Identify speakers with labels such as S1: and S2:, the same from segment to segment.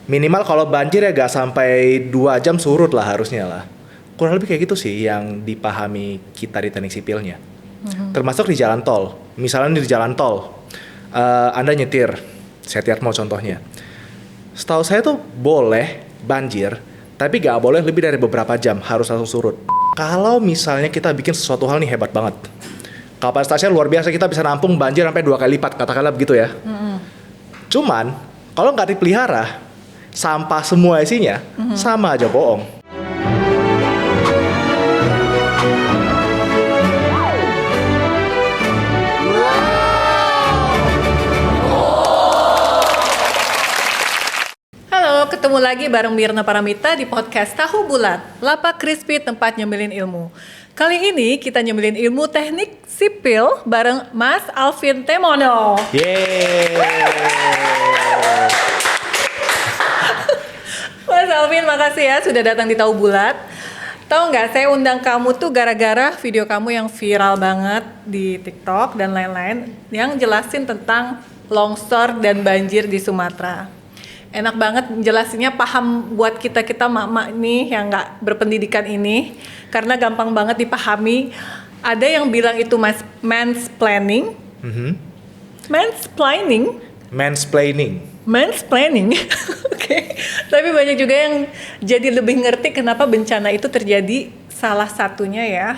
S1: Minimal kalau banjir ya gak sampai 2 jam surut lah harusnya lah. Kurang lebih kayak gitu sih yang dipahami kita di teknik sipilnya. Termasuk di jalan tol. Misalnya di jalan tol, Anda nyetir, saya mau contohnya. Setahu saya tuh boleh banjir, tapi gak boleh lebih dari beberapa jam, harus langsung surut. Kalau misalnya kita bikin sesuatu hal nih hebat banget, kapasitasnya luar biasa, kita bisa nampung banjir sampai 2 kali lipat, katakanlah begitu ya. Cuman, kalau nggak dipelihara, sampah semua isinya, sama aja bohong.
S2: Halo, ketemu lagi bareng Mirna Paramita di podcast Tahu Bulat, Lapak Crispy tempat nyemilin ilmu. Kali ini kita nyemilin ilmu teknik sipil bareng Mas Alvin Temono.
S1: Yeay!
S2: Mas Alvin, makasih ya sudah datang di Tahu Bulat. Tahu nggak, saya undang kamu tuh gara-gara video kamu yang viral banget di TikTok dan lain-lain yang jelasin tentang longsor dan banjir di Sumatera. Enak banget jelasinnya, paham buat kita mak-mak nih yang nggak berpendidikan ini, karena gampang banget dipahami. Ada yang bilang itu mansplaining. Mansplaining. Oke. Tapi banyak juga yang jadi lebih ngerti kenapa bencana itu terjadi. Salah satunya ya,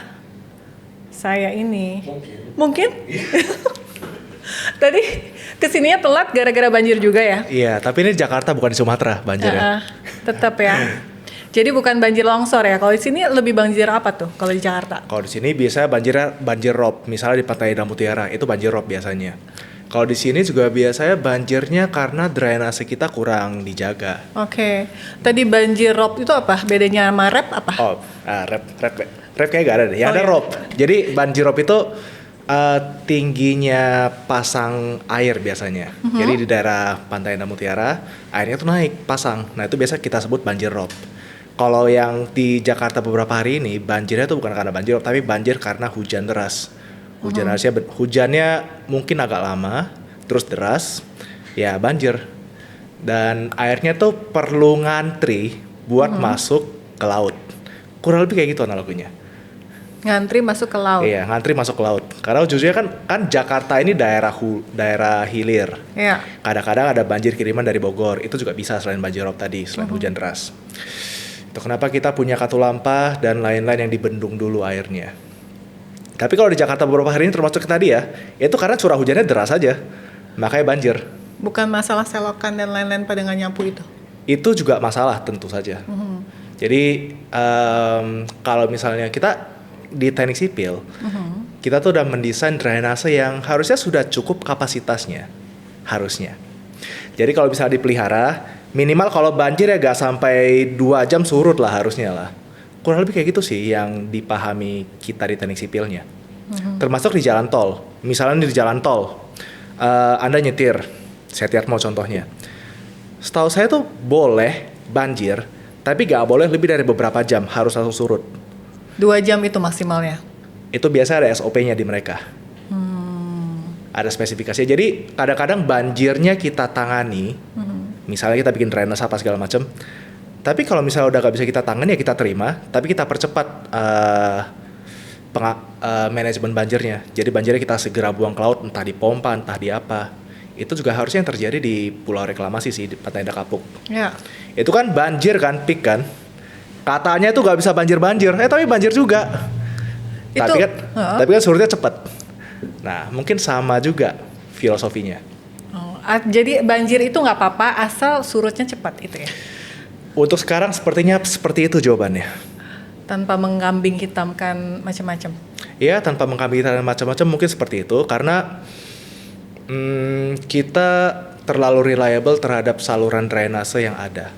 S2: saya ini. Mungkin? Tadi kesininya telat gara-gara banjir juga ya?
S1: Iya, tapi ini di Jakarta bukan di Sumatera banjirnya.
S2: Tetap ya. Jadi bukan banjir longsor ya. Kalau di sini lebih banjir apa tuh kalau di Jakarta?
S1: Kalau di sini biasanya banjir rob. Misalnya di Pantai Indah Mutiara, itu banjir rob biasanya. Kalau di sini juga biasanya banjirnya karena drainase kita kurang dijaga.
S2: Oke. Tadi banjir rob itu apa? Bedanya sama rep apa?
S1: Rep kayak gak ada deh. Yang ada
S2: iya.
S1: rob. Jadi banjir rob itu tingginya pasang air biasanya. Jadi di daerah Pantai Indah Mutiara, airnya tuh naik pasang. Nah itu biasa kita sebut banjir rob. Kalau yang di Jakarta beberapa hari ini, banjirnya tuh bukan karena banjir rob, tapi banjir karena hujan deras. Hujannya mungkin agak lama, terus deras, ya banjir. Dan airnya tuh perlu ngantri buat masuk ke laut. Kurang lebih kayak gitu analoginya.
S2: Ngantri masuk ke laut.
S1: Iya, ngantri masuk ke laut. Karena ujungnya kan Jakarta ini daerah hilir.
S2: Iya.
S1: Kadang-kadang ada banjir kiriman dari Bogor. Itu juga bisa selain banjir rob tadi, selain hujan deras. Itu kenapa kita punya Katulampa dan lain-lain yang dibendung dulu airnya. Tapi kalau di Jakarta beberapa hari ini termasuk tadi ya, itu karena curah hujannya deras aja. Makanya banjir.
S2: Bukan masalah selokan dan lain-lain pada nggak nyapu itu?
S1: Itu juga masalah tentu saja. Jadi kalau misalnya kita di teknik sipil, kita tuh udah mendesain drainase yang harusnya sudah cukup kapasitasnya, harusnya. Jadi kalau bisa dipelihara, minimal kalau banjir ya gak sampai 2 jam surut lah harusnya lah. Kurang lebih kayak gitu sih yang dipahami kita di teknik sipilnya. Termasuk di jalan tol. Misalnya di jalan tol, Anda nyetir, saya mau contohnya. Setahu saya tuh boleh banjir, tapi gak boleh lebih dari beberapa jam, harus langsung surut.
S2: 2 jam itu maksimalnya?
S1: Itu biasa ada SOP-nya di mereka. Ada spesifikasinya. Jadi kadang-kadang banjirnya kita tangani, misalnya kita bikin drainase apa segala macam. Tapi kalau misalnya udah gak bisa kita tangani ya kita terima, tapi kita percepat manajemen banjirnya. Jadi banjirnya kita segera buang ke laut, entah di pompa, entah di apa. Itu juga harusnya yang terjadi di Pulau Reklamasi sih, di Pantai Indah Kapuk.
S2: Ya.
S1: Itu kan banjir kan, peak kan. Katanya itu gak bisa banjir-banjir, tapi banjir juga. Tapi kan surutnya cepat. Nah, mungkin sama juga filosofinya.
S2: Jadi banjir itu nggak apa-apa asal surutnya cepat itu ya?
S1: Untuk sekarang sepertinya seperti itu jawabannya.
S2: Tanpa mengambing hitamkan macam-macam.
S1: Ya, tanpa mengkambing hitamkan macam-macam mungkin seperti itu. Karena kita terlalu reliable terhadap saluran drainase yang ada.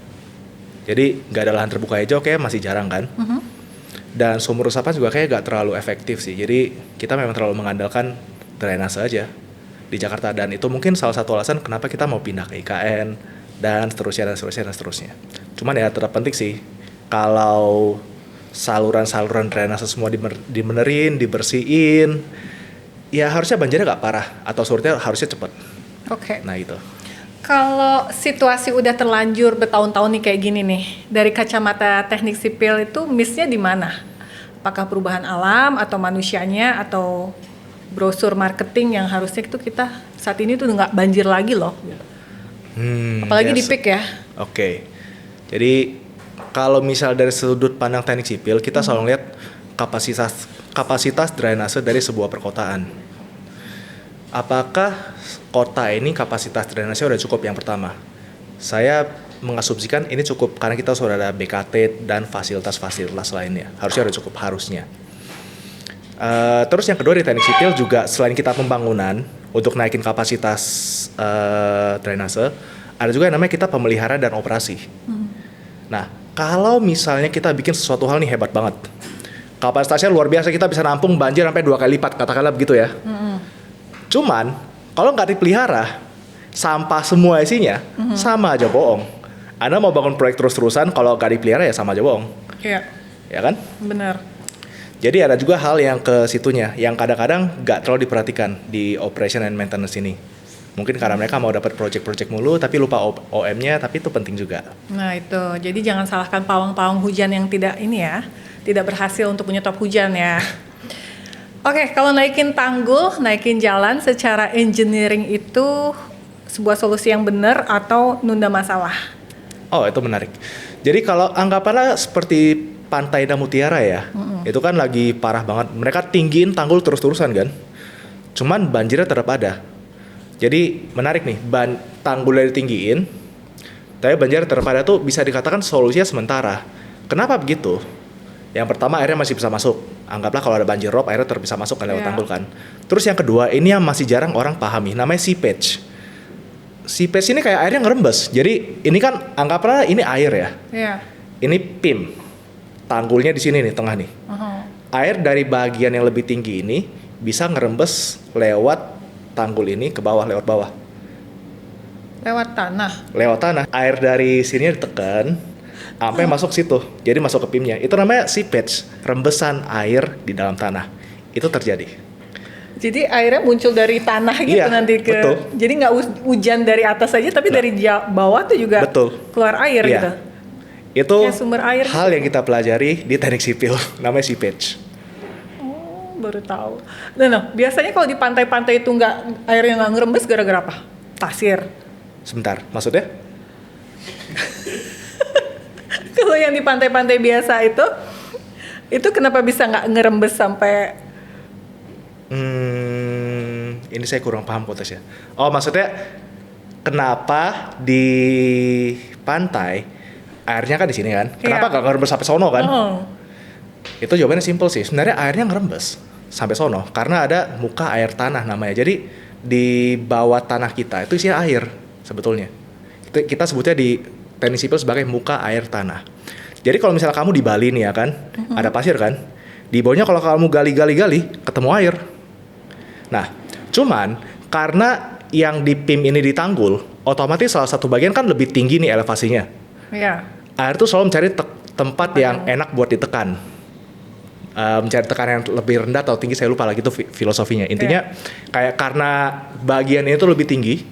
S1: Jadi nggak ada lahan terbuka hijau kayak masih jarang kan. Dan sumur resapan juga kayak nggak terlalu efektif sih. Jadi kita memang terlalu mengandalkan drainase aja di Jakarta. Dan itu mungkin salah satu alasan kenapa kita mau pindah ke IKN dan seterusnya. Cuman ya tetap penting sih kalau saluran-saluran drainase semua dibenerin, dibersihin, ya harusnya banjirnya nggak parah atau surutnya harusnya cepat.
S2: Oke.
S1: Nah itu.
S2: Kalau situasi udah terlanjur bertahun-tahun nih kayak gini nih, dari kacamata teknik sipil itu miss-nya di mana? Apakah perubahan alam atau manusianya atau brosur marketing yang harusnya itu kita saat ini tuh nggak banjir lagi loh. Apalagi di peak ya.
S1: Oke. Jadi kalau misal dari sudut pandang teknik sipil, kita selalu lihat kapasitas drainase dari sebuah perkotaan. Apakah kota ini kapasitas drainase udah cukup? Yang pertama, saya mengasumsikan ini cukup karena kita sudah ada BKT dan fasilitas-fasilitas lainnya. Harusnya udah cukup, harusnya. Terus yang kedua di teknik sipil juga selain kita pembangunan untuk naikin kapasitas drainase, ada juga yang namanya kita pemeliharaan dan operasi. Nah, kalau misalnya kita bikin sesuatu hal nih hebat banget, kapasitasnya luar biasa, kita bisa nampung banjir sampai 2 kali lipat, katakanlah begitu ya. Cuman kalau nggak dipelihara, sampah semua isinya, sama aja bohong. Anda mau bangun proyek terus-terusan, kalau nggak dipelihara ya sama aja bohong.
S2: Iya.
S1: Ya kan?
S2: Benar.
S1: Jadi ada juga hal yang ke situnya, yang kadang-kadang nggak terlalu diperhatikan di operation and maintenance ini. Mungkin karena mereka mau dapat project-project mulu, tapi lupa OM-nya, tapi itu penting juga.
S2: Nah itu, jadi jangan salahkan pawang-pawang hujan yang tidak berhasil untuk menyetop hujan ya. Oke, kalau naikin tanggul, naikin jalan secara engineering itu sebuah solusi yang benar atau nunda masalah?
S1: Oh, itu menarik. Jadi kalau anggapanlah seperti Pantai Mutiara ya, itu kan lagi parah banget. Mereka tinggiin tanggul terus-terusan kan, cuman banjirnya tetap ada. Jadi menarik nih, tanggulnya ditinggiin, tapi banjir tetap ada tuh bisa dikatakan solusinya sementara. Kenapa begitu? Yang pertama, airnya masih bisa masuk. Anggaplah kalau ada banjir rob, airnya tetap bisa masuk kan lewat tanggul kan. Terus yang kedua, ini yang masih jarang orang pahami, namanya seepage. Seepage ini kayak airnya ngerembes. Jadi ini kan anggaplah ini air ya.
S2: Iya.
S1: Ini PIM. Tanggulnya di sini nih, tengah nih. Air dari bagian yang lebih tinggi ini bisa ngerembes lewat tanggul ini ke bawah, lewat bawah.
S2: Lewat tanah.
S1: Lewat tanah. Air dari sini ditekan sampai masuk situ. Jadi masuk ke PIM-nya. Itu namanya seepage, rembesan air di dalam tanah. Itu terjadi.
S2: Jadi airnya muncul dari tanah gitu nanti ke.
S1: Betul.
S2: Jadi nggak hujan dari atas saja, tapi dari bawah tuh juga keluar air gitu.
S1: Itu
S2: sumber air
S1: hal yang kita pelajari di teknik sipil, namanya seepage.
S2: Oh, baru tahu. Nah, biasanya kalau di pantai-pantai itu airnya nggak ngerembes gara-gara apa? Pasir.
S1: Sebentar, maksudnya?
S2: Kalau yang di pantai-pantai biasa itu kenapa bisa nggak ngerembes sampai?
S1: Ini saya kurang paham konteksnya. Oh, maksudnya kenapa di pantai airnya kan di sini kan? Kenapa nggak ngerembes sampai sono kan? Itu jawabannya simpel sih. Sebenarnya airnya ngerembes sampai sono karena ada muka air tanah namanya. Jadi di bawah tanah kita itu isinya air sebetulnya. Kita sebutnya di teknik sipil sebagai muka air tanah. Jadi kalau misalnya kamu di Bali nih ya kan, ada pasir kan? Di bawahnya kalau kamu gali, ketemu air. Nah, cuman karena yang di PIM ini ditanggul, otomatis salah satu bagian kan lebih tinggi nih elevasinya.
S2: Iya.
S1: Air tuh selalu mencari tempat yang enak buat ditekan. Mencari tekanan yang lebih rendah atau tinggi, saya lupa lagi itu filosofinya. Intinya kayak karena bagian ini tuh lebih tinggi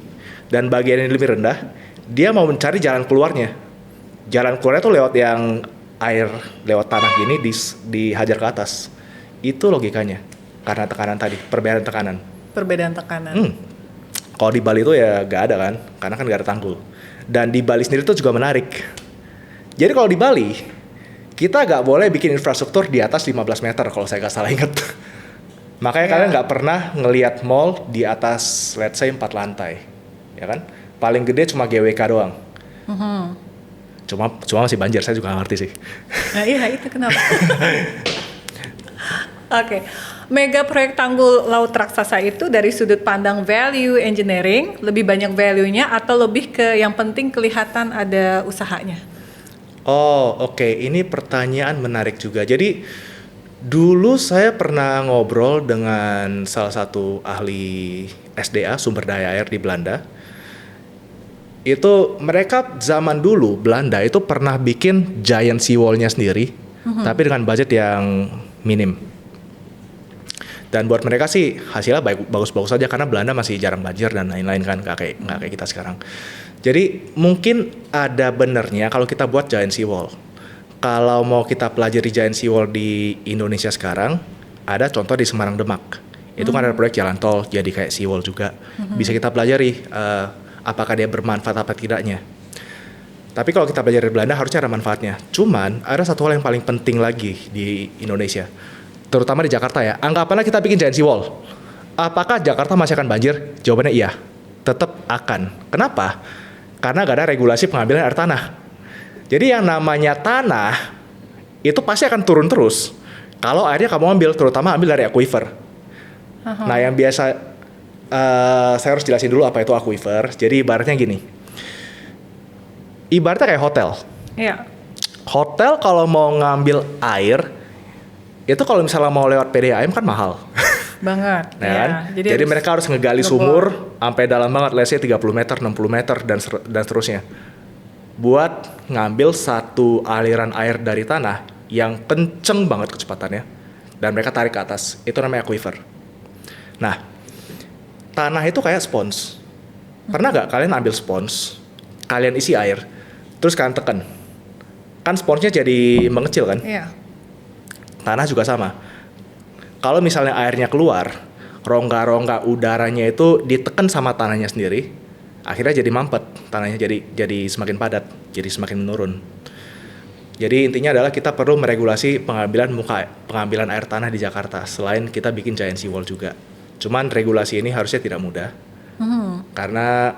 S1: dan bagian ini lebih rendah, dia mau mencari jalan keluarnya. Jalan keluarnya tuh lewat yang air lewat tanah gini dihajar ke atas. Itu logikanya. Karena tekanan tadi, perbedaan tekanan. Kalau di Bali itu ya gak ada kan, karena kan gak ada tanggul. Dan di Bali sendiri tuh juga menarik. Jadi kalau di Bali, kita gak boleh bikin infrastruktur di atas 15 meter kalau saya gak salah ingat. Makanya kalian gak pernah ngelihat mall di atas let's say 4 lantai. Ya kan? Paling gede cuma GWK doang. Cuma masih banjir, saya juga gak ngerti sih.
S2: Nah iya, itu kenapa? Oke. Mega proyek tanggul laut raksasa itu dari sudut pandang value engineering, lebih banyak value-nya atau lebih ke yang penting kelihatan ada usahanya?
S1: Oh, oke. Ini pertanyaan menarik juga. Jadi dulu saya pernah ngobrol dengan salah satu ahli SDA, sumber daya air di Belanda. Itu mereka zaman dulu Belanda itu pernah bikin giant seawall-nya sendiri, tapi dengan budget yang minim. Dan buat mereka sih hasilnya bagus-bagus saja karena Belanda masih jarang banjir dan lain-lain kan, nggak kayak kita sekarang. Jadi mungkin ada benernya kalau kita buat giant seawall. Kalau mau kita pelajari giant seawall di Indonesia sekarang, ada contoh di Semarang Demak. Itu kan ada proyek jalan tol jadi kayak seawall juga. Bisa kita pelajari apakah dia bermanfaat apa tidaknya. Tapi kalau kita belajar dari Belanda harusnya ada manfaatnya. Cuman ada satu hal yang paling penting lagi di Indonesia, terutama di Jakarta ya. Anggapanlah kita bikin giant seawall. Apakah Jakarta masih akan banjir? Jawabannya iya, tetap akan. Kenapa? Karena gak ada regulasi pengambilan air tanah. Jadi yang namanya tanah itu pasti akan turun terus kalau airnya kamu ambil, terutama ambil dari aquifer. Nah yang biasa saya harus jelasin dulu apa itu aquifer. Jadi ibaratnya gini, ibaratnya kayak hotel.
S2: Iya.
S1: Hotel kalau mau ngambil air itu kalau misalnya mau lewat PDAM kan mahal.
S2: Banget.
S1: Ya kan? Jadi mereka harus ngegali sumur sampai dalam banget, let's say 30 meter, 60 meter dan seterusnya. Buat ngambil satu aliran air dari tanah yang kenceng banget kecepatannya dan mereka tarik ke atas. Itu namanya aquifer. Nah, tanah itu kayak spons. Pernah nggak kalian ambil spons, kalian isi air, terus kalian tekan? Kan sponsnya jadi mengecil kan?
S2: Iya.
S1: Tanah juga sama. Kalau misalnya airnya keluar, rongga-rongga udaranya itu ditekan sama tanahnya sendiri, akhirnya jadi mampet, tanahnya jadi semakin padat, jadi semakin menurun. Jadi intinya adalah kita perlu meregulasi pengambilan air tanah di Jakarta, selain kita bikin giant seawall juga. Cuman regulasi ini harusnya tidak mudah, karena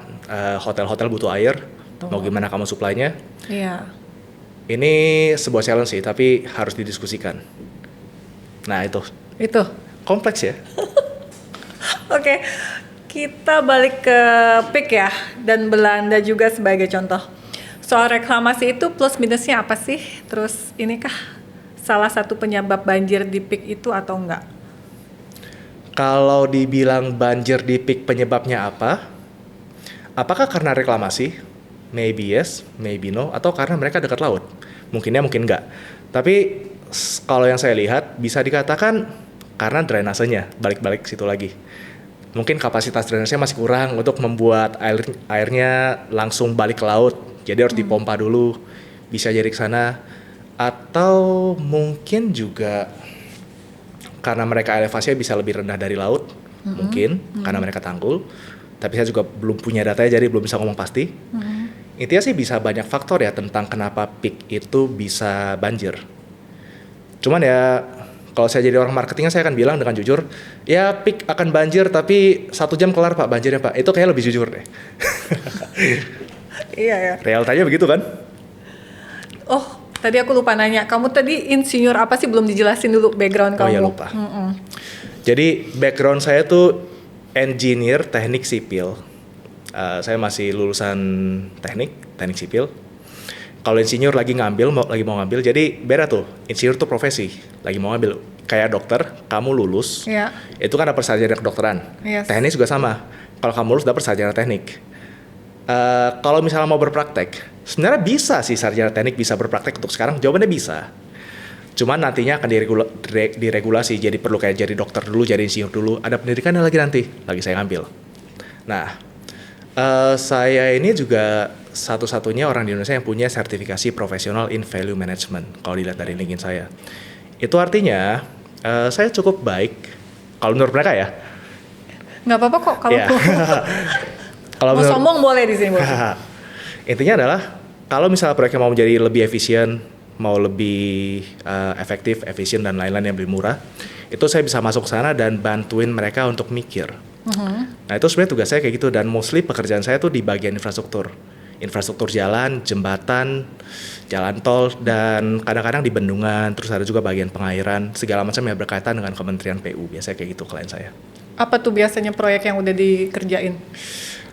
S1: hotel-hotel butuh air, mau gimana kamu suplainya.
S2: Iya.
S1: Ini sebuah challenge sih, tapi harus didiskusikan. Nah itu kompleks ya.
S2: Oke, kita balik ke PIK ya, dan Belanda juga sebagai contoh. Soal reklamasi itu plus minusnya apa sih? Terus inikah salah satu penyebab banjir di PIK itu atau enggak?
S1: Kalau dibilang banjir di PIK penyebabnya apa? Apakah karena reklamasi? Maybe yes, maybe no. Atau karena mereka dekat laut? Mungkinnya, mungkin enggak. Tapi kalau yang saya lihat bisa dikatakan karena drainasenya, balik-balik situ lagi. Mungkin kapasitas drainasenya masih kurang untuk membuat airnya langsung balik ke laut. Jadi harus dipompa dulu, bisa jadi ke sana. Atau mungkin juga karena mereka elevasinya bisa lebih rendah dari laut, mungkin karena mereka tanggul. Tapi saya juga belum punya datanya, jadi belum bisa ngomong pasti. Intinya sih bisa banyak faktor ya tentang kenapa PIK itu bisa banjir. Cuman ya kalau saya jadi orang marketing saya akan bilang dengan jujur, ya PIK akan banjir tapi 1 jam kelar Pak banjirnya Pak. Itu kayak lebih jujur deh.
S2: Iya ya.
S1: Realitanya begitu kan?
S2: Oh, tadi aku lupa nanya. Kamu tadi insinyur apa sih? Belum dijelasin dulu background kamu.
S1: Oh ya lupa. Jadi background saya tuh engineer teknik sipil. Saya masih lulusan teknik sipil. Kalau insinyur lagi mau ngambil, jadi beda tuh. Insinyur tuh profesi, lagi mau ngambil. Kayak dokter, kamu lulus, itu kan dapat sarjana kedokteran.
S2: Yes.
S1: Teknik juga sama. Kalau kamu lulus dapat sarjana teknik. Kalau misalnya mau berpraktek, sebenarnya bisa sih sarjana teknik bisa berpraktek untuk sekarang. Jawabannya bisa. Cuman nantinya akan diregulasi. Jadi perlu kayak jadi dokter dulu, jadi insinyur dulu. Ada pendidikannya lagi saya ngambil. Nah, saya ini juga satu-satunya orang di Indonesia yang punya sertifikasi profesional in value management. Kalau dilihat dari LinkedIn saya, itu artinya saya cukup baik. Kalau menurut mereka ya.
S2: Nggak apa-apa kok kalau
S1: kalau
S2: mau sombong boleh di sini.
S1: Intinya adalah kalau misalnya proyeknya mau menjadi lebih efisien, mau lebih efektif, efisien dan lain-lain yang lebih murah, itu saya bisa masuk ke sana dan bantuin mereka untuk mikir. Nah itu sebenarnya tugas saya kayak gitu, dan mostly pekerjaan saya tuh di bagian infrastruktur jalan, jembatan, jalan tol, dan kadang-kadang di bendungan, terus ada juga bagian pengairan, segala macam yang berkaitan dengan Kementerian PU. Biasanya kayak gitu klien saya. Apa
S2: tuh biasanya proyek yang udah dikerjain?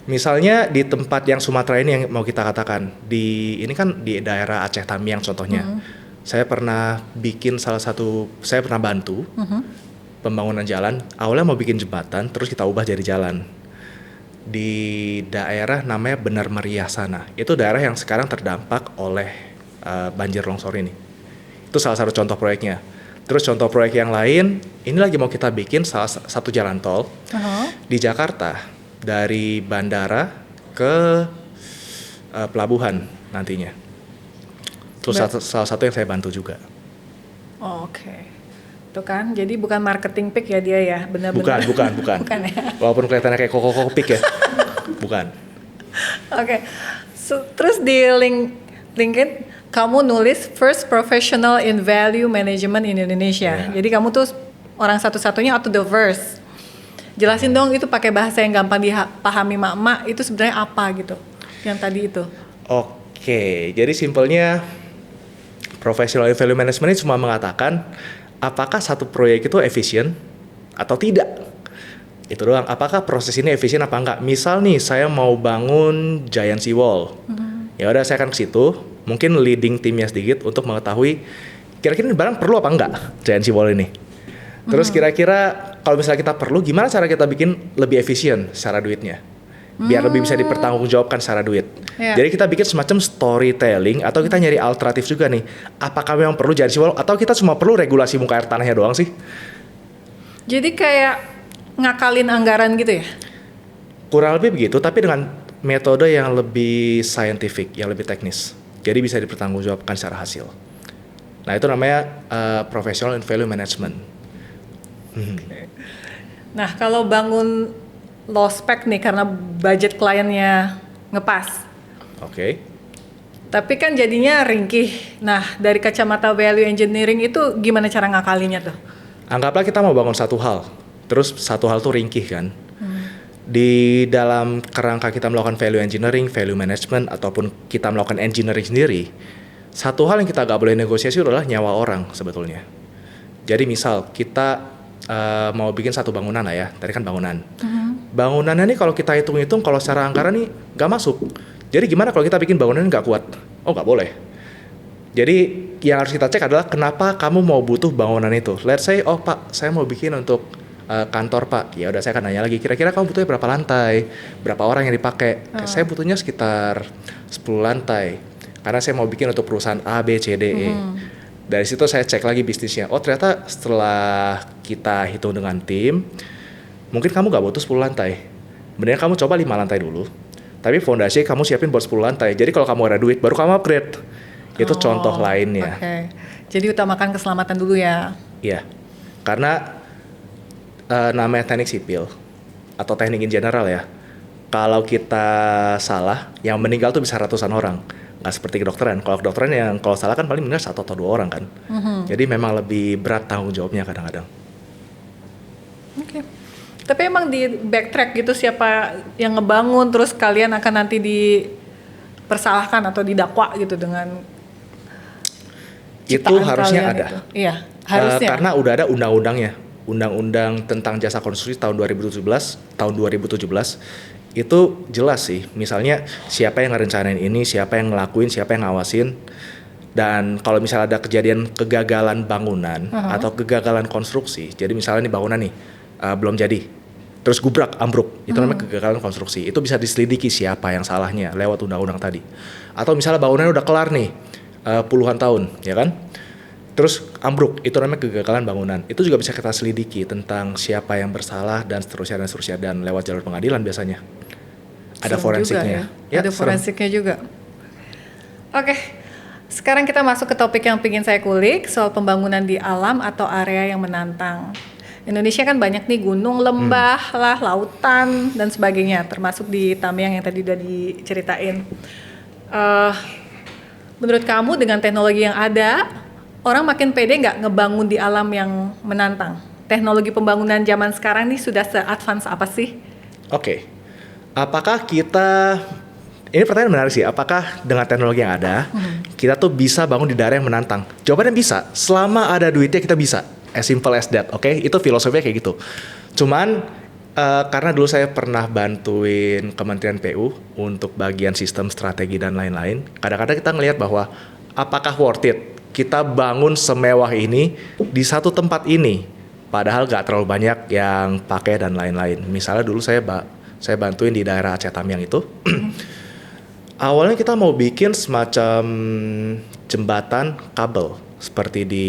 S1: Misalnya di tempat yang Sumatera ini yang mau kita katakan, ini kan di daerah Aceh Tamiang contohnya. Saya pernah bantu pembangunan jalan. Awalnya mau bikin jembatan, terus kita ubah jadi jalan. Di daerah namanya Benar Meriah sana. Itu daerah yang sekarang terdampak oleh banjir longsor ini. Itu salah satu contoh proyeknya. Terus contoh proyek yang lain, ini lagi mau kita bikin salah satu jalan tol di Jakarta. Dari bandara ke pelabuhan nantinya. Terus salah satu yang saya bantu juga.
S2: Oh, oke. Tuh kan, jadi bukan marketing pick ya dia ya, benar-benar.
S1: Bukan.
S2: Bukan ya.
S1: Walaupun kelihatannya kayak koko pick ya. Bukan.
S2: Oke. So, terus di LinkedIn kamu nulis first professional in value management in Indonesia.
S1: Yeah.
S2: Jadi kamu tuh orang satu-satunya out of the verse. Jelasin dong itu pakai bahasa yang gampang dipahami mak-mak itu sebenarnya apa gitu. Yang tadi itu.
S1: Oke, jadi simpelnya professional in value management ini cuma mengatakan apakah satu proyek itu efisien atau tidak. Itu doang. Apakah proses ini efisien apa enggak? Misal nih saya mau bangun giant sea wall. Ya udah saya akan ke situ, mungkin leading timnya sedikit untuk mengetahui kira-kira ini barang perlu apa enggak giant sea wall ini. Terus kira-kira kalau misalnya kita perlu, gimana cara kita bikin lebih efisien secara duitnya? Biar lebih bisa dipertanggungjawabkan secara duit.
S2: Yeah.
S1: Jadi kita bikin semacam storytelling atau kita nyari alternatif juga nih. Apakah memang perlu giant sea wall atau kita cuma perlu regulasi muka air tanahnya doang sih?
S2: Jadi kayak ngakalin anggaran gitu ya?
S1: Kurang lebih begitu, tapi dengan metode yang lebih scientific, yang lebih teknis. Jadi bisa dipertanggungjawabkan secara hasil. Nah itu namanya professional in value management.
S2: Nah kalau bangun low spec nih karena budget kliennya ngepas.
S1: Oke.
S2: Tapi kan jadinya ringkih. Nah dari kacamata value engineering itu gimana cara ngakalinya tuh?
S1: Anggaplah kita mau bangun satu hal, terus satu hal tuh ringkih kan. Di dalam kerangka kita melakukan value engineering, value management, ataupun kita melakukan engineering sendiri, satu hal yang kita gak boleh negosiasi adalah nyawa orang sebetulnya. Jadi misal kita mau bikin satu bangunan lah ya, tadi kan bangunan. Bangunannya nih kalau kita hitung-hitung, kalau secara anggaran nih gak masuk. Jadi gimana kalau kita bikin bangunan gak kuat? Oh gak boleh. Jadi yang harus kita cek adalah kenapa kamu mau butuh bangunan itu. Let's say, oh Pak, saya mau bikin untuk kantor Pak. Ya udah saya akan nanya lagi, kira-kira kamu butuhnya berapa lantai? Berapa orang yang dipakai? Saya butuhnya sekitar 10 lantai. Karena saya mau bikin untuk perusahaan A, B, C, D, E. Dari situ saya cek lagi bisnisnya. Oh ternyata setelah kita hitung dengan tim, mungkin kamu gak butuh 10 lantai. Mendingan kamu coba 5 lantai dulu. Tapi fondasi kamu siapin buat 10 lantai. Jadi kalau kamu ada duit, baru kamu upgrade. Itu contoh lainnya.
S2: Okay. Jadi utamakan keselamatan dulu ya.
S1: Iya. Karena namanya teknik sipil atau teknik in general ya. Kalau kita salah, yang meninggal tuh bisa ratusan orang. Nggak seperti kedokteran. Kalau kedokteran yang kalau salah kan paling meninggal 1 atau 2 orang kan. Jadi memang lebih berat tanggung jawabnya kadang-kadang.
S2: Oke. Tapi emang di backtrack gitu siapa yang ngebangun terus kalian akan nanti dipersalahkan atau didakwa gitu dengan
S1: itu harusnya ada.
S2: Gitu. Iya, harusnya.
S1: Karena udah ada undang-undangnya. Undang-undang tentang jasa konstruksi tahun 2017 itu jelas sih. Misalnya siapa yang ngerencanain ini, siapa yang ngelakuin, siapa yang ngawasin. Dan kalau misalnya ada kejadian kegagalan bangunan atau kegagalan konstruksi. Jadi misalnya nih bangunan nih belum jadi, terus gubrak, ambruk, itu namanya kegagalan konstruksi. Itu bisa diselidiki siapa yang salahnya lewat undang-undang tadi. Atau misalnya bangunannya udah kelar nih puluhan tahun, ya kan? Terus ambruk, itu namanya kegagalan bangunan. Itu juga bisa kita selidiki tentang siapa yang bersalah dan seterusnya dan lewat jalur pengadilan biasanya. Ada forensiknya.
S2: Ya, ada forensiknya juga. Oke, sekarang kita masuk ke topik yang ingin saya kulik soal pembangunan di alam atau area yang menantang. Indonesia kan banyak nih gunung, lembah lah, lautan dan sebagainya, termasuk di Tamiang yang tadi udah diceritain. Menurut kamu dengan teknologi yang ada, orang makin pede nggak ngebangun di alam yang menantang? Teknologi pembangunan zaman sekarang nih sudah se-advance apa sih?
S1: Oke. Apakah kita, ini pertanyaan menarik sih, apakah dengan teknologi yang ada, kita tuh bisa bangun di daerah yang menantang? Jawabannya bisa, selama ada duitnya kita bisa. As simple as that, oke? Itu filosofinya kayak gitu. Cuman karena dulu saya pernah bantuin Kementerian PU untuk bagian sistem strategi dan lain-lain. Kadang-kadang kita ngelihat bahwa apakah worth it kita bangun semewah ini di satu tempat ini, padahal gak terlalu banyak yang pakai dan lain-lain. Misalnya dulu saya bantuin di daerah Aceh Tamiang itu. Awalnya kita mau bikin semacam jembatan kabel seperti di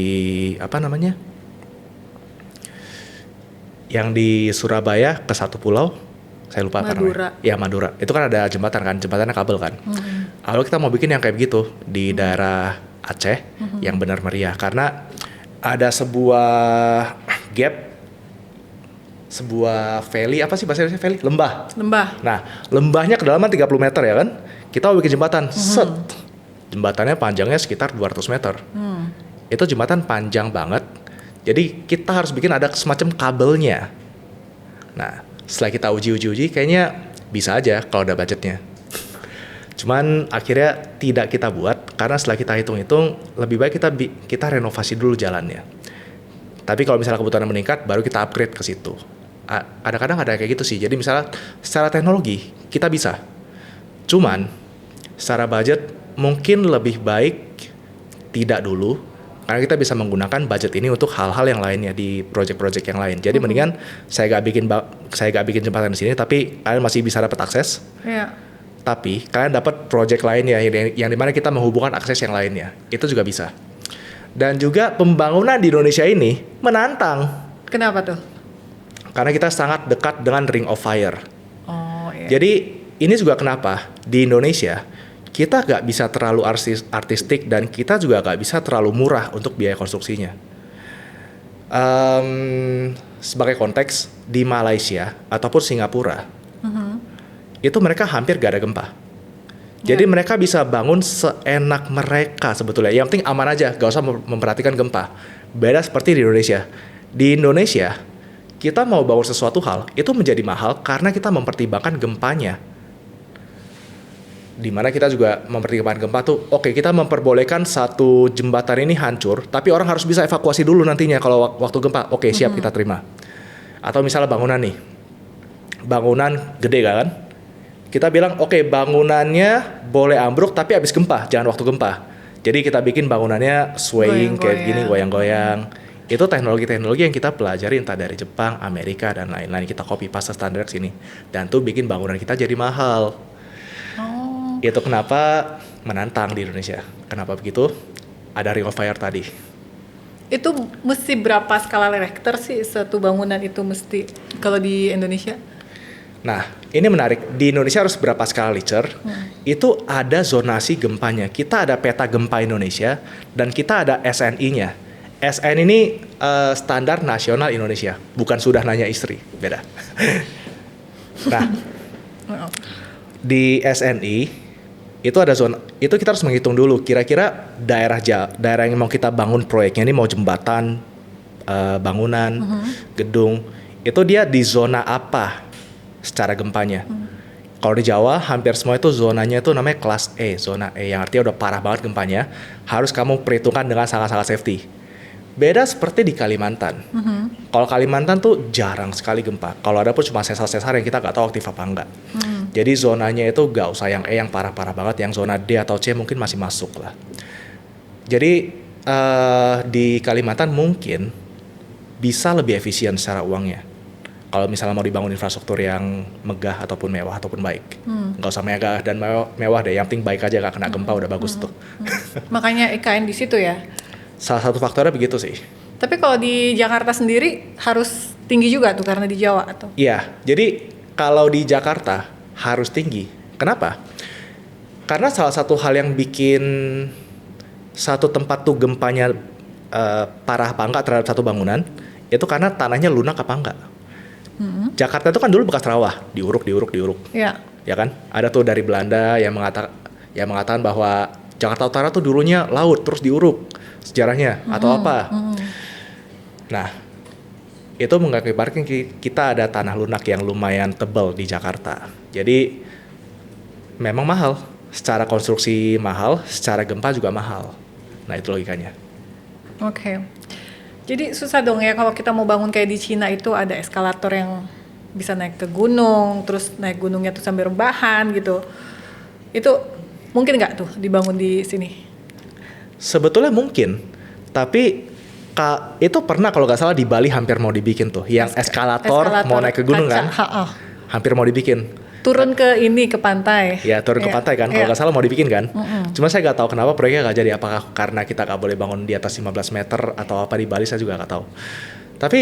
S1: apa namanya? Yang di Surabaya ke satu pulau, saya lupa
S2: Madura.
S1: Ya Madura. Itu kan ada jembatan kan, jembatannya kabel kan. awal kita mau bikin yang kayak begitu di daerah Aceh yang benar meriah karena ada sebuah gap, sebuah valley, apa sih bahasa valley? Lembah. Nah, lembahnya kedalaman 30 meter ya kan? Kita mau bikin jembatan, set. Jembatannya panjangnya sekitar 200 meter. Itu jembatan panjang banget. Jadi kita harus bikin ada semacam kabelnya. Nah, setelah kita uji, kayaknya bisa aja kalau ada budgetnya. Cuman akhirnya tidak kita buat karena setelah kita hitung-hitung lebih baik kita renovasi dulu jalannya. Tapi kalau misalnya kebutuhan meningkat baru kita upgrade ke situ. Kadang-kadang ada kayak gitu sih. Jadi misalnya secara teknologi kita bisa. Cuman secara budget mungkin lebih baik tidak dulu karena kita bisa menggunakan budget ini untuk hal-hal yang lainnya di project-project yang lain. Jadi mendingan saya gak bikin jembatan di sini tapi kalian masih bisa dapat akses. Tapi kalian dapat project lainnya yang dimana kita menghubungkan akses yang lainnya. Itu juga bisa. Dan juga pembangunan di Indonesia ini menantang.
S2: Kenapa tuh?
S1: Karena kita sangat dekat dengan Ring of Fire. Jadi ini juga kenapa di Indonesia kita gak bisa terlalu artistik dan kita juga gak bisa terlalu murah untuk biaya konstruksinya. Sebagai konteks, di Malaysia ataupun Singapura, itu mereka hampir gak ada gempa. Jadi mereka bisa bangun seenak mereka sebetulnya. Yang penting aman aja, gak usah memperhatikan gempa. Beda seperti di Indonesia. Di Indonesia, kita mau bangun sesuatu hal, itu menjadi mahal karena kita mempertimbangkan gempanya. Dimana kita juga mempertimbangkan gempa tuh, oke, kita memperbolehkan satu jembatan ini hancur, tapi orang harus bisa evakuasi dulu nantinya kalau waktu gempa. Oke, siap, kita terima. Atau misalnya bangunan nih, bangunan gede kan? Kita bilang, oke, bangunannya boleh ambruk tapi habis gempa, jangan waktu gempa. Jadi kita bikin bangunannya swaying kayak gini, goyang-goyang. Itu teknologi-teknologi yang kita pelajari entah dari Jepang, Amerika, dan lain-lain. Kita copy paste standar sini. Dan tuh bikin bangunan kita jadi mahal. Itu kenapa menantang di Indonesia. Kenapa begitu? Ada Ring of Fire tadi.
S2: Itu mesti berapa skala Richter sih satu bangunan itu mesti kalau di Indonesia?
S1: Nah, ini menarik. Di Indonesia harus berapa skala Richter? Itu ada zonasi gempanya. Kita ada peta gempa Indonesia dan kita ada SNI-nya. SN ini standar nasional Indonesia, bukan sudah nanya istri, beda. Nah, di SNI itu ada zona, itu kita harus menghitung dulu kira-kira daerah yang mau kita bangun proyeknya ini mau jembatan, bangunan, gedung, itu dia di zona apa secara gempanya. Kalau di Jawa hampir semua itu zonanya itu namanya kelas E, zona E yang artinya udah parah banget gempanya, harus kamu perhitungkan dengan sangat-sangat safety. Beda seperti di Kalimantan. Kalau Kalimantan tuh jarang sekali gempa. Kalau ada pun cuma sesar-sesar yang kita nggak tahu aktif apa enggak. Jadi zonanya itu nggak usah yang E yang parah-parah banget, yang zona D atau C mungkin masih masuk lah. Jadi di Kalimantan mungkin bisa lebih efisien secara uangnya. Kalau misalnya mau dibangun infrastruktur yang megah ataupun mewah ataupun baik. Nggak usah megah dan mewah deh, yang penting baik aja, gak kena gempa udah bagus tuh.
S2: Makanya IKN di situ ya?
S1: Salah satu faktornya begitu sih.
S2: Tapi kalau di Jakarta sendiri harus tinggi juga tuh karena di Jawa atau?
S1: Iya, jadi kalau di Jakarta harus tinggi. Kenapa? Karena salah satu hal yang bikin satu tempat tuh gempanya parah apa enggak terhadap satu bangunan, itu karena tanahnya lunak apa enggak. Jakarta itu kan dulu bekas rawa, diuruk.
S2: Iya.
S1: Ya kan? Ada tuh dari Belanda yang mengatakan bahwa Jakarta Utara tuh dulunya laut terus diuruk sejarahnya atau apa. Nah, itu mengakibatkan kita ada tanah lunak yang lumayan tebal di Jakarta. Jadi memang mahal, secara konstruksi mahal, secara gempa juga mahal. Nah, itu logikanya.
S2: Oke. Jadi susah dong ya kalau kita mau bangun kayak di Cina itu ada eskalator yang bisa naik ke gunung, terus naik gunungnya tuh sambil rebahan gitu. Itu mungkin nggak tuh dibangun di sini?
S1: Sebetulnya mungkin, tapi itu pernah kalau nggak salah di Bali hampir mau dibikin tuh, yang eskalator mau naik ke gunung kan, hampir mau dibikin.
S2: Turun ke pantai.
S1: Ya, turun ke pantai kan, kalau nggak salah mau dibikin kan. Cuma saya nggak tahu kenapa proyeknya nggak jadi, apakah karena kita nggak boleh bangun di atas 15 meter atau apa di Bali, saya juga nggak tahu. Tapi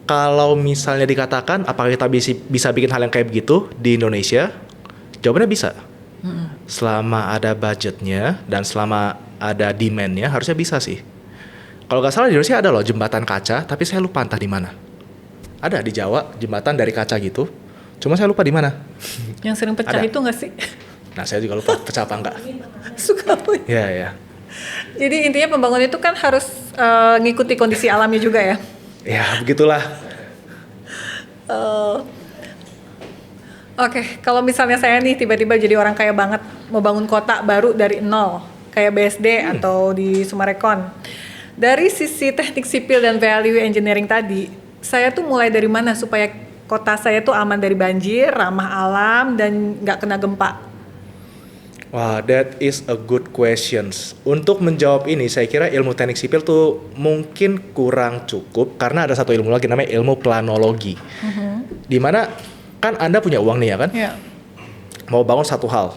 S1: kalau misalnya dikatakan apakah kita bisa bikin hal yang kayak begitu di Indonesia, jawabannya bisa. Selama ada budgetnya dan selama ada demand-nya harusnya bisa sih. Kalau nggak salah di Indonesia ada loh jembatan kaca, tapi saya lupa entah di mana. Ada di Jawa jembatan dari kaca gitu, cuma saya lupa di mana.
S2: Yang sering pecah
S1: Ada.
S2: itu nggak sih?
S1: Nah saya juga lupa pecah apa enggak.
S2: Suka.
S1: Ya ya.
S2: Jadi intinya pembangunan itu kan harus ngikuti kondisi alamnya juga ya.
S1: Ya begitulah.
S2: Oke, kalau misalnya saya nih tiba-tiba jadi orang kaya banget mau bangun kota baru dari nol, kayak BSD atau di Sumarekon. Dari sisi teknik sipil dan value engineering tadi, saya tuh mulai dari mana supaya kota saya tuh aman dari banjir, ramah alam dan nggak kena gempa?
S1: Wah, that is a good questions. Untuk menjawab ini, saya kira ilmu teknik sipil tuh mungkin kurang cukup karena ada satu ilmu lagi namanya ilmu planologi. Dimana kan Anda punya uang nih ya kan?
S2: Ya.
S1: Mau bangun satu hal.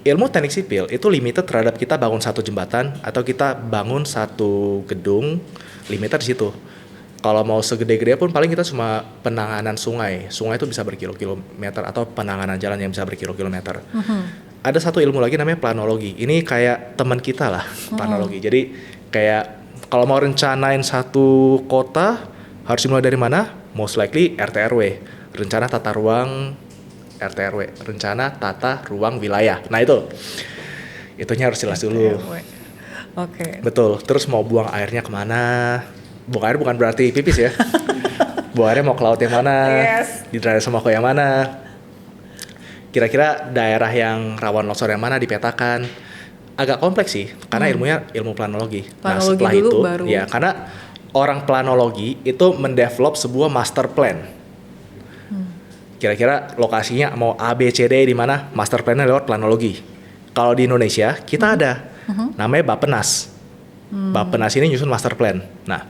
S1: Ilmu teknik sipil itu limited terhadap kita bangun satu jembatan atau kita bangun satu gedung, limited di situ. Kalau mau segede-gede pun paling kita cuma penanganan sungai. Sungai itu bisa berkilo-kilometer atau penanganan jalan yang bisa berkilo-kilometer. Ada satu ilmu lagi namanya planologi. Ini kayak teman kita lah, planologi. Jadi kayak kalau mau rencanain satu kota harus dimulai dari mana? Most likely RT RW, rencana tata ruang RT RW, rencana tata ruang wilayah. Nah itunya harus jelas dulu.
S2: Oke.
S1: Betul. Terus mau buang airnya kemana? Buang air bukan berarti pipis ya. Buang airnya mau ke laut yang mana?
S2: Yes.
S1: Di daerah Semoko yang mana? Kira-kira daerah yang rawan longsor yang mana dipetakan. Agak kompleks sih, karena ilmunya ilmu planologi. Nah
S2: Planologi
S1: setelah
S2: dulu
S1: itu,
S2: baru.
S1: ya karena orang planologi itu mendevelop sebuah master plan. Kira-kira lokasinya mau A, B, C, D di mana? Master plan-nya lewat planologi. Kalau di Indonesia kita ada, namanya Bappenas. Bappenas ini nyusun master plan. Nah,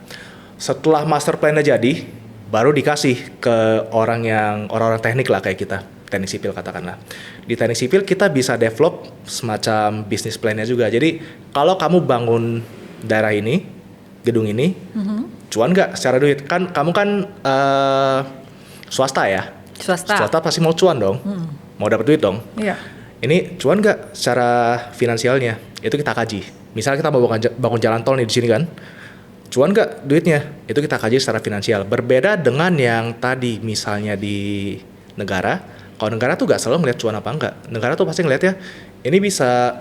S1: setelah master plan-nya jadi, baru dikasih ke orang-orang teknik lah kayak kita. Teknik sipil katakanlah. Di teknik sipil kita bisa develop semacam bisnis plan-nya juga. Jadi kalau kamu bangun daerah ini, gedung ini, cuan nggak secara duit? Kan kamu kan swasta ya. Swasta pasti mau cuan dong, mau dapat duit dong.
S2: Iya.
S1: Ini cuan nggak secara finansialnya? Itu kita kaji. Misal kita mau bangun jalan tol nih di sini kan, cuan nggak duitnya? Itu kita kaji secara finansial. Berbeda dengan yang tadi misalnya di negara. Kalau negara tuh gak selalu ngeliat cuan apa enggak. Negara tuh pasti ngeliat ya, ini bisa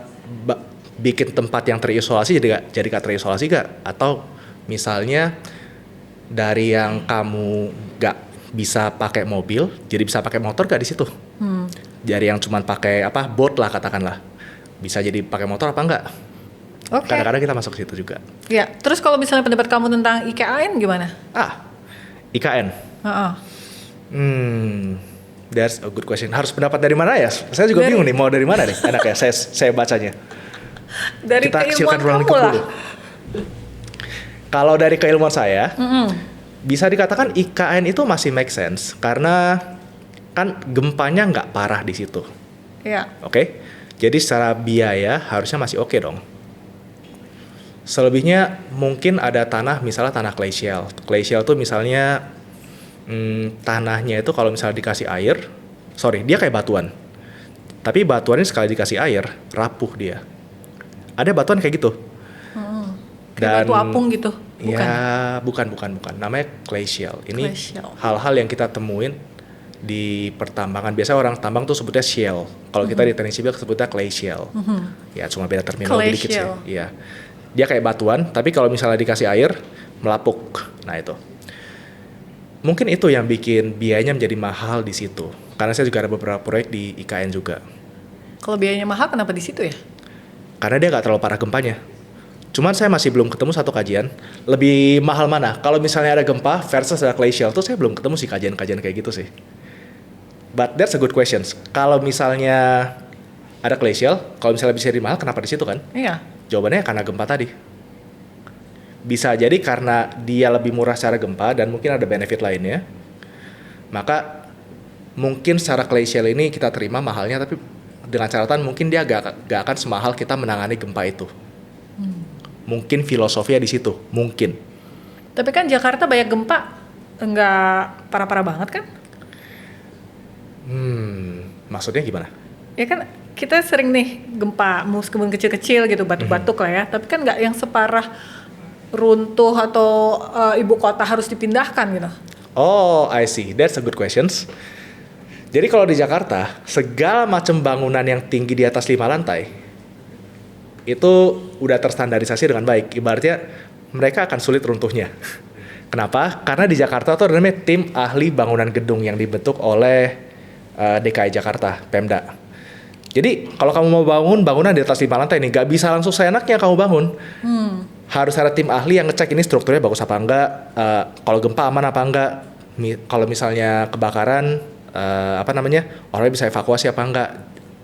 S1: bikin tempat yang terisolasi jadi gak terisolasi gak? Atau misalnya dari yang kamu gak bisa pakai mobil, jadi bisa pakai motor gak di situ? Dari yang cuman pakai boat lah katakanlah, bisa jadi pakai motor apa enggak?
S2: Oke.
S1: Kadang-kadang kita masuk ke situ juga.
S2: Ya. Terus kalau misalnya pendapat kamu tentang IKN gimana?
S1: IKN. That's a good question. Harus pendapat dari mana ya? Saya juga bingung nih mau dari mana nih enaknya saya bacanya.
S2: Dari
S1: Kita kecilkan ruang
S2: keilmuan
S1: lingkup
S2: kamu lah.
S1: dulu. Kalau dari keilmuan saya, bisa dikatakan IKN itu masih make sense karena kan gempanya nggak parah di situ.
S2: Iya.
S1: Oke? Jadi secara biaya harusnya masih oke dong. Selebihnya mungkin ada tanah, misalnya tanah clay shell. Clay shell tuh misalnya tanahnya itu kalau misalnya dikasih air, dia kayak batuan. Tapi batuannya sekali dikasih air, rapuh dia. Ada batuan kayak gitu.
S2: Kayak batu apung gitu? Bukan?
S1: Ya, bukan. Namanya clay shell. Ini
S2: Clay shell.
S1: hal-hal yang kita temuin di pertambangan. Biasanya orang tambang tuh sebutnya shell. Kalau kita di teknik sipil sebutnya clay shell. Ya, cuma beda terminologi
S2: Clay
S1: dikit
S2: shell.
S1: sih. Iya. Dia kayak batuan, tapi kalau misalnya dikasih air, melapuk. Nah, itu. Mungkin itu yang bikin biayanya menjadi mahal di situ. Karena saya juga ada beberapa proyek di IKN juga.
S2: Kalau biayanya mahal kenapa di situ ya?
S1: Karena dia nggak terlalu parah gempanya. Cuman saya masih belum ketemu satu kajian lebih mahal mana. Kalau misalnya ada gempa versus ada clay shell, tuh saya belum ketemu sih kajian-kajian kayak gitu sih. But that's a good question. Kalau misalnya ada clay shell, kalau misalnya bisa lebih mahal, kenapa di situ kan?
S2: Iya.
S1: Jawabannya karena gempa tadi. Bisa jadi karena dia lebih murah secara gempa dan mungkin ada benefit lainnya. Maka mungkin secara clay shell ini kita terima mahalnya, tapi dengan catatan mungkin dia gak akan semahal kita menangani gempa itu. Mungkin filosofinya di situ, mungkin.
S2: Tapi kan Jakarta banyak gempa, nggak parah-parah banget kan?
S1: Maksudnya gimana?
S2: Ya kan kita sering nih gempa, meskipun kecil-kecil gitu, batuk-batuk lah ya, tapi kan nggak yang separah runtuh atau ibu kota harus dipindahkan gitu.
S1: Oh, I see. That's a good questions. Jadi kalau di Jakarta, segala macam bangunan yang tinggi di atas 5 lantai, itu udah terstandarisasi dengan baik. Ibaratnya mereka akan sulit runtuhnya. Kenapa? Karena di Jakarta tuh ada namanya tim ahli bangunan gedung yang dibentuk oleh DKI Jakarta, Pemda. Jadi kalau kamu mau bangun bangunan di atas 5 lantai nih, gak bisa langsung seenaknya kamu bangun. Harus ada tim ahli yang ngecek ini strukturnya bagus apa enggak, kalau gempa aman apa enggak, kalau misalnya kebakaran, orangnya bisa evakuasi apa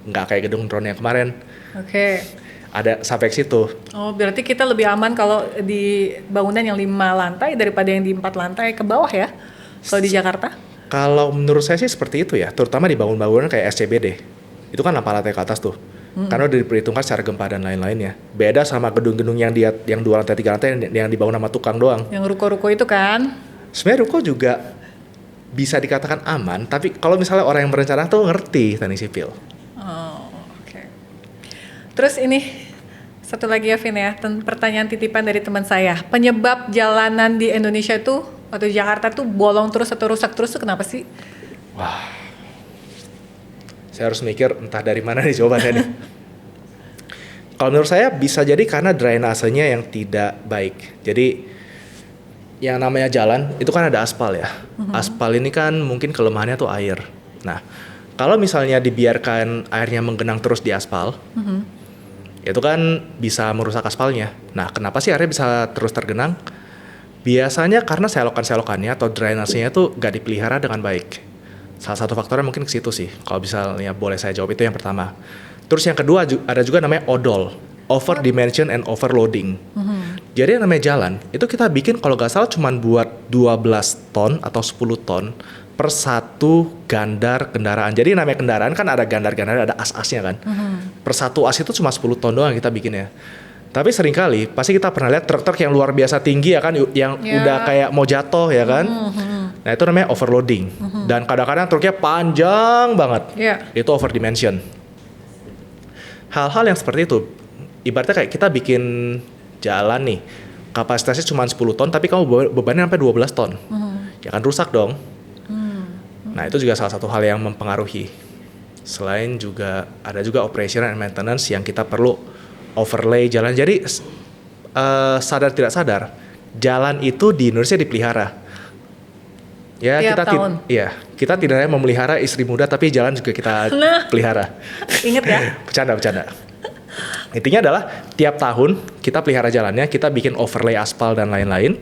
S1: enggak kayak gedung drone yang kemarin.
S2: Oke.
S1: Ada sampai ke situ.
S2: Oh, berarti kita lebih aman kalau di bangunan yang 5 lantai daripada yang di 4 lantai ke bawah ya, kalau di Jakarta?
S1: Kalau menurut saya sih seperti itu ya, terutama di bangunan kayak SCBD. Itu kan 8 lantai ke atas tuh. Karena udah diperhitungkan secara gempa dan lain-lainnya. Beda sama gedung-gedung yang 2 lantai 3 lantai yang dibangun sama tukang doang.
S2: Yang ruko-ruko itu kan?
S1: Sebenarnya ruko juga bisa dikatakan aman, tapi kalau misalnya orang yang berencana tuh ngerti teknik sipil.
S2: Oh, oke. Terus ini satu lagi ya Vin ya, pertanyaan titipan dari teman saya. Penyebab jalanan di Indonesia itu atau di Jakarta tuh bolong terus atau rusak terus tuh kenapa sih?
S1: Wah. Saya harus mikir entah dari mana nih jawabannya nih. Kalau menurut saya bisa jadi karena drainasenya yang tidak baik. Jadi yang namanya jalan itu kan ada aspal ya. Aspal ini kan mungkin kelemahannya tuh air. Nah, kalau misalnya dibiarkan airnya menggenang terus di aspal, itu kan bisa merusak aspalnya. Nah, kenapa sih airnya bisa terus tergenang? Biasanya karena selokan-selokannya atau drainasenya tuh gak dipelihara dengan baik. Salah satu faktornya mungkin ke situ sih. Kalau misalnya boleh saya jawab itu yang pertama. Terus yang kedua ada juga namanya odol, over dimension and overloading. Jadi yang namanya jalan itu kita bikin kalau nggak salah cuma buat 12 ton atau 10 ton per satu gandar kendaraan. Jadi namanya kendaraan kan ada gandar-gandar, ada as-asnya kan. Per satu as itu cuma 10 ton doang kita bikinnya. Tapi seringkali pasti kita pernah lihat truk-truk yang luar biasa tinggi ya kan, yang udah kayak mau jatuh ya kan. Nah itu namanya overloading. Dan kadang-kadang truknya panjang banget. Itu over dimension. Hal-hal yang seperti itu, ibaratnya kayak kita bikin jalan nih, kapasitasnya cuma 10 ton, tapi kamu bebannya sampai 12 ton. Ya kan rusak dong. Nah itu juga salah satu hal yang mempengaruhi. Selain juga, ada juga operation and maintenance yang kita perlu overlay jalan. Jadi sadar tidak sadar, jalan itu di Indonesia dipelihara. Ya, kita tidak hanya memelihara istri muda, tapi jalan juga kita pelihara.
S2: Ingat ya?
S1: Bercanda. Intinya adalah tiap tahun kita pelihara jalannya, kita bikin overlay aspal dan lain-lain.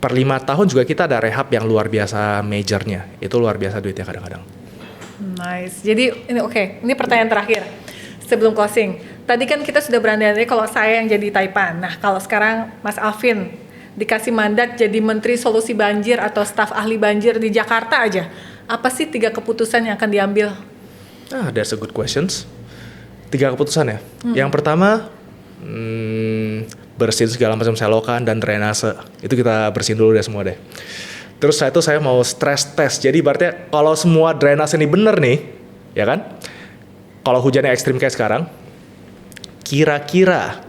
S1: Per 5 tahun juga kita ada rehab yang luar biasa majornya. Itu luar biasa duitnya kadang-kadang.
S2: Nice. Jadi ini pertanyaan terakhir sebelum closing. Tadi kan kita sudah berandai-andai kalau saya yang jadi Taipan. Nah, kalau sekarang Mas Alvin dikasih mandat jadi Menteri Solusi Banjir atau staf ahli banjir di Jakarta aja, apa sih 3 keputusan yang akan diambil?
S1: That's a good questions. 3 keputusan ya. Yang pertama, bersihin segala macam selokan dan drainase. Itu kita bersihin dulu deh semua deh. Terus setelah itu saya mau stress test. Jadi berarti kalau semua drainase ini bener nih, ya kan? Kalau hujannya ekstrim kayak sekarang, kira-kira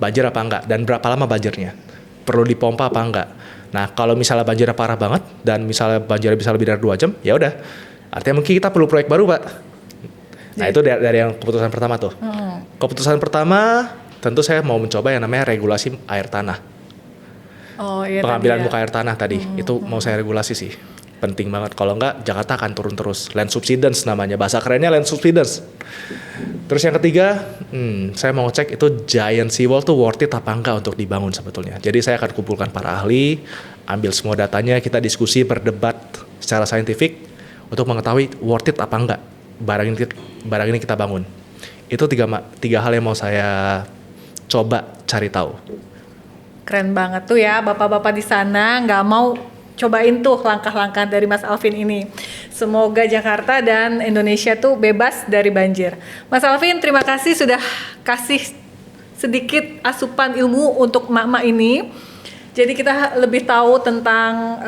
S1: banjir apa enggak dan berapa lama banjirnya? Perlu dipompa apa enggak? Nah, kalau misalnya banjirnya parah banget dan misalnya banjirnya bisa lebih dari 2 jam, ya udah. Artinya mungkin kita perlu proyek baru, Pak. Nah, itu dari yang keputusan pertama tuh. Keputusan pertama, tentu saya mau mencoba yang namanya regulasi air tanah. Pengambilan muka air tanah tadi, itu mau saya regulasi sih. Penting banget, kalau enggak Jakarta akan turun terus. Land subsidence namanya, bahasa kerennya land subsidence. Terus yang ketiga, saya mau cek itu giant seawall tuh worth it apa enggak untuk dibangun sebetulnya. Jadi saya akan kumpulkan para ahli, ambil semua datanya, kita diskusi, berdebat secara saintifik untuk mengetahui worth it apa enggak barang ini kita bangun. Itu tiga hal yang mau saya coba cari tahu.
S2: Keren banget tuh ya, bapak-bapak di sana nggak mau cobain tuh langkah-langkah dari Mas Alvin ini. Semoga Jakarta dan Indonesia tuh bebas dari banjir. Mas Alvin, terima kasih sudah kasih sedikit asupan ilmu untuk emak-emak ini. Jadi kita lebih tahu tentang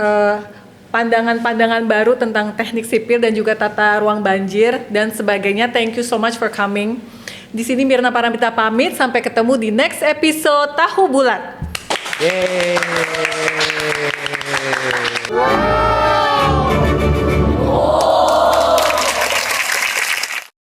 S2: pandangan-pandangan baru tentang teknik sipil dan juga tata ruang banjir dan sebagainya. Thank you so much for coming. Di sini Mirna Paramita pamit, sampai ketemu di next episode Tahu Bulat.
S1: Yeay.